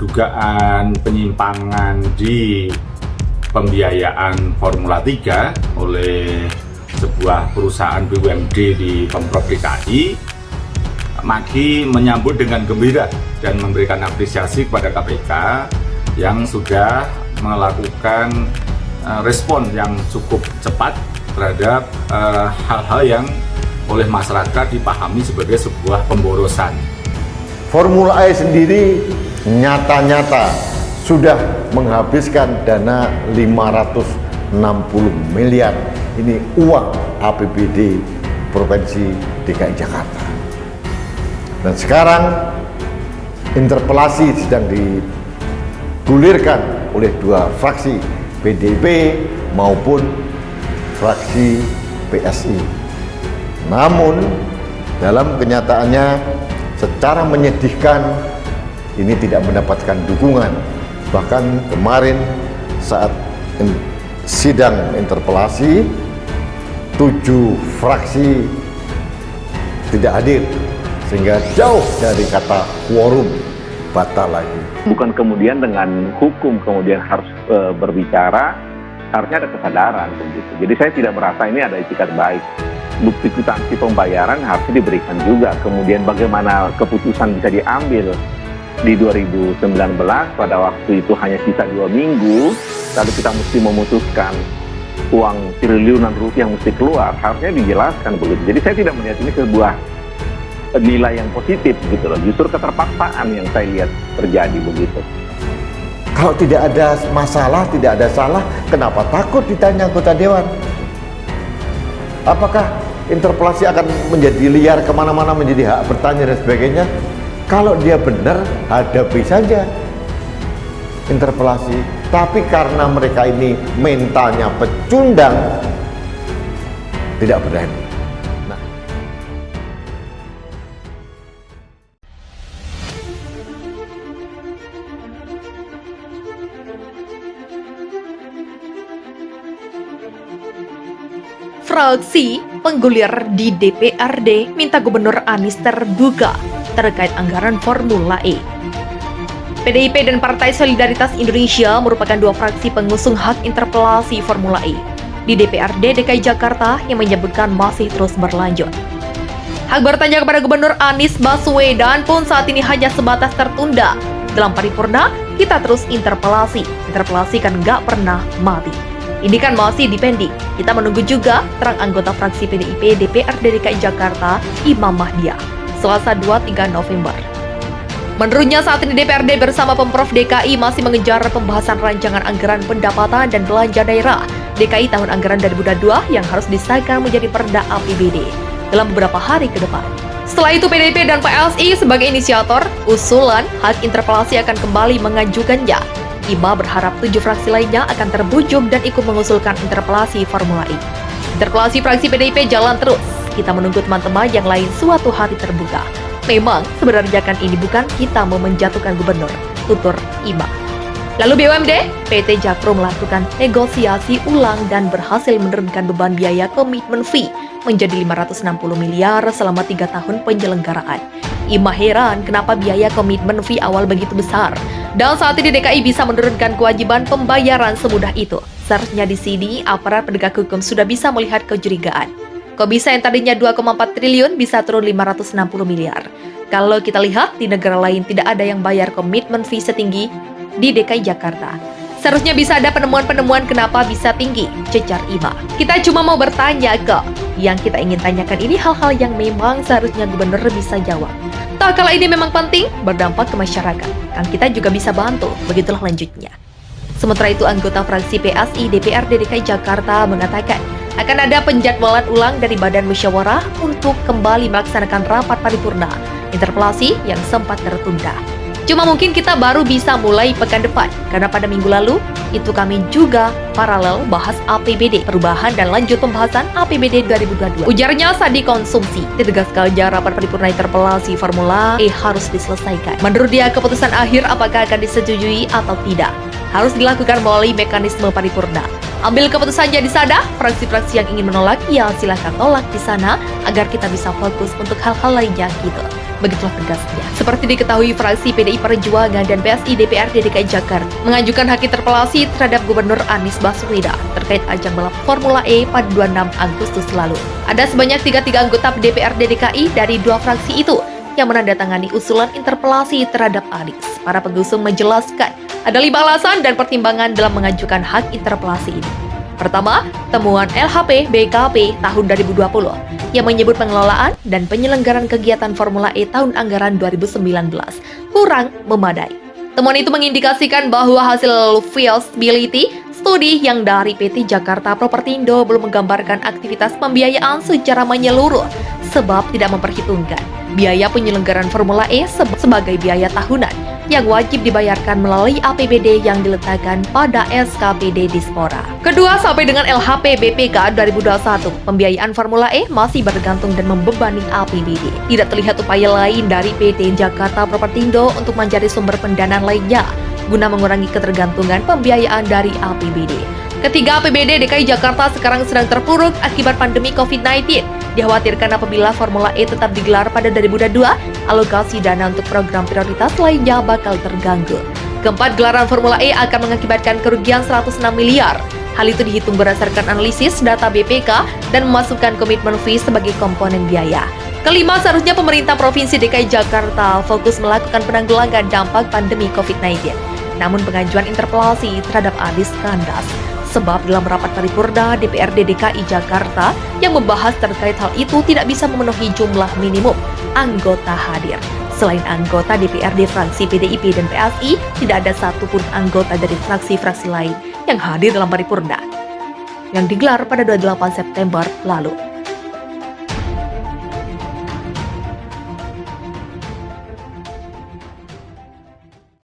dugaan penyimpangan di pembiayaan Formula 3 oleh sebuah perusahaan BUMD di Pemprov DKI, Maki menyambut dengan gembira dan memberikan apresiasi kepada KPK yang sudah melakukan respon yang cukup cepat terhadap hal-hal yang oleh masyarakat dipahami sebagai sebuah pemborosan. Formula E sendiri nyata-nyata sudah menghabiskan dana 560 miliar. Ini uang APBD Provinsi DKI Jakarta. Dan sekarang interpelasi sedang digulirkan oleh dua fraksi, PDIP maupun fraksi PSI. Namun dalam kenyataannya secara menyedihkan ini tidak mendapatkan dukungan. Bahkan kemarin saat sidang interpelasi 7 fraksi tidak hadir, sehingga jauh dari kata quorum, batal lagi. Bukan kemudian dengan hukum kemudian harus berbicara, harusnya ada kesadaran begitu. Jadi saya tidak merasa ini ada itikat baik. Bukti kwitansi pembayaran harusnya diberikan juga. Kemudian bagaimana keputusan bisa diambil di 2019 pada waktu itu hanya sisa 2 minggu, lalu kita mesti memutuskan uang triliunan rupiah mesti keluar, harusnya dijelaskan begitu. Jadi saya tidak melihat ini sebuah nilai yang positif gitu loh. Justru keterpaksaan yang saya lihat terjadi begitu. Kalau tidak ada masalah, tidak ada salah, kenapa takut ditanya anggota dewan? Apakah interpelasi akan menjadi liar kemana-mana, menjadi hak bertanya dan sebagainya? Kalau dia benar, hadapi saja interpelasi. Tapi karena mereka ini mentalnya pecundang, tidak berani. Fraksi penggulir di DPRD minta Gubernur Anies terbuka terkait anggaran Formula E. PDIP dan Partai Solidaritas Indonesia merupakan 2 fraksi pengusung hak interpelasi Formula E di DPRD DKI Jakarta yang menyebutkan masih terus berlanjut. Hak bertanya kepada Gubernur Anies Baswedan pun saat ini hanya sebatas tertunda. Dalam paripurna, kita terus interpelasi. Interpelasi kan nggak pernah mati. Ini kan masih dipending. Kita menunggu juga terang anggota fraksi PDIP DPRD DKI Jakarta, Imam Mahdia, Selasa 23 November. Menurutnya saat ini DPRD bersama Pemprov DKI masih mengejar pembahasan rancangan anggaran pendapatan dan belanja daerah DKI tahun anggaran 2022 yang harus disahkan menjadi perda APBD dalam beberapa hari ke depan. Setelah itu PDIP dan PSI sebagai inisiator, usulan hak interpelasi akan kembali mengajukannya. Ima berharap 7 fraksi lainnya akan terbujuk dan ikut mengusulkan interpelasi Formula E. Interpelasi fraksi PDIP jalan terus. Kita menunggu teman-teman yang lain suatu hari terbuka. Memang sebenarnya kan ini bukan kita mau menjatuhkan gubernur, tutur Ima. Lalu BUMD, PT Jakpro melakukan negosiasi ulang dan berhasil menurunkan beban biaya komitmen fee menjadi 560 miliar selama 3 tahun penyelenggaraan. Ima heran kenapa biaya komitmen fee awal begitu besar. Dan saat ini DKI bisa menurunkan kewajiban pembayaran semudah itu. Seharusnya di sini aparat penegak hukum sudah bisa melihat kecurigaan. Kok bisa yang tadinya 2,4 triliun bisa turun 560 miliar? Kalau kita lihat di negara lain tidak ada yang bayar komitmen fee setinggi di DKI Jakarta. Seharusnya bisa ada penemuan-penemuan kenapa bisa tinggi, cecar Ima. Kita cuma mau bertanya kok. Yang kita ingin tanyakan ini hal-hal yang memang seharusnya gubernur bisa jawab. Tak kala ini memang penting, berdampak ke masyarakat. Kan kita juga bisa bantu, begitulah lanjutnya. Sementara itu anggota fraksi PSI DPRD DKI Jakarta mengatakan akan ada penjadwalan ulang dari Badan Musyawarah untuk kembali melaksanakan rapat paripurna interpelasi yang sempat tertunda. Cuma mungkin kita baru bisa mulai pekan depan, karena pada minggu lalu itu kami juga paralel bahas APBD, perubahan dan lanjut pembahasan APBD 2022. Ujarnya saat dikonsumsi, ditegaskannya rapat paripurna interpelasi Formula E harus diselesaikan. Menurut dia keputusan akhir apakah akan disetujui atau tidak harus dilakukan melalui mekanisme paripurna. Ambil keputusannya di sana, fraksi-fraksi yang ingin menolak, ya silakan tolak di sana agar kita bisa fokus untuk hal-hal lainnya gitu. Begitulah tegasnya. Seperti diketahui, fraksi PDI Perjuangan dan PSI DPRD DKI Jakarta mengajukan hak interpelasi terhadap Gubernur Anies Baswedan terkait ajang balap Formula E pada 26 Agustus lalu. Ada sebanyak 33 anggota DPRD DKI dari 2 fraksi itu yang menandatangani usulan interpelasi terhadap Anies. Para pengusung menjelaskan ada 5 alasan dan pertimbangan dalam mengajukan hak interpelasi ini. Pertama, temuan LHP BKP tahun 2020 yang menyebut pengelolaan dan penyelenggaraan kegiatan Formula E tahun anggaran 2019 kurang memadai. Temuan itu mengindikasikan bahwa hasil feasibility studi yang dari PT Jakarta Propertindo belum menggambarkan aktivitas pembiayaan secara menyeluruh sebab tidak memperhitungkan biaya penyelenggaraan Formula E sebagai biaya tahunan yang wajib dibayarkan melalui APBD yang diletakkan pada SKPD Dispora. Kedua, sampai dengan LHP BPK 2021, pembiayaan Formula E masih bergantung dan membebani APBD. Tidak terlihat upaya lain dari PT Jakarta Propertindo untuk mencari sumber pendanaan lainnya guna mengurangi ketergantungan pembiayaan dari APBD. Ketiga, APBD DKI Jakarta sekarang sedang terpuruk akibat pandemi COVID-19. Dikhawatirkan apabila Formula E tetap digelar pada 2022, alokasi dana untuk program prioritas lainnya bakal terganggu. Keempat, gelaran Formula E akan mengakibatkan kerugian 106 miliar. Hal itu dihitung berdasarkan analisis data BPK dan memasukkan komitmen fee sebagai komponen biaya. Kelima, seharusnya pemerintah Provinsi DKI Jakarta fokus melakukan penanggulangan dampak pandemi COVID-19. Namun pengajuan interpelasi terhadap Anies kandas. Sebab dalam rapat paripurna DPRD DKI Jakarta yang membahas terkait hal itu tidak bisa memenuhi jumlah minimum anggota hadir. Selain anggota DPRD fraksi PDIP dan PSI, tidak ada satupun anggota dari fraksi-fraksi lain yang hadir dalam paripurna yang digelar pada 28 September lalu.